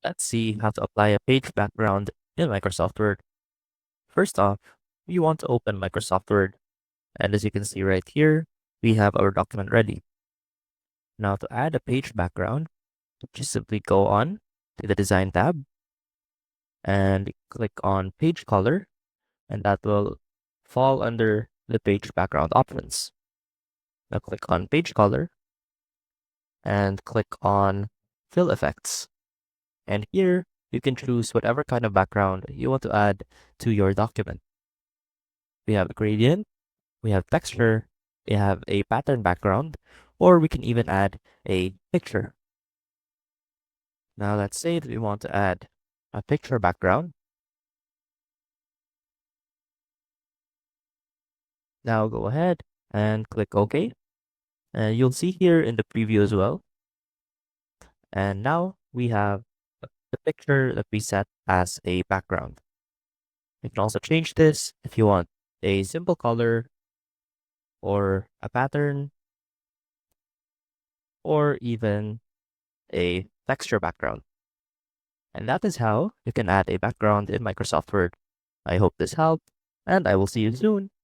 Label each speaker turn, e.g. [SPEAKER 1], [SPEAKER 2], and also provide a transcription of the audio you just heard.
[SPEAKER 1] Let's see how to apply a page background in Microsoft Word. First off, we want to open Microsoft Word. And as you can see right here, we have our document ready. Now to add a page background, just simply go on to the Design tab and click on Page Color, and that will fall under the page background options. Now click on Page Color and click on Fill Effects. And here, you can choose whatever kind of background you want to add to your document. We have a gradient, we have texture, we have a pattern background, or we can even add a picture. Now let's say that we want to add a picture background. Now go ahead and click OK. And you'll see here in the preview as well. And now we have the picture that we set as a background. You can also change this if you want a simple color or a pattern or even a texture background. And that is how you can add a background in Microsoft Word. I hope this helped, and I will see you soon.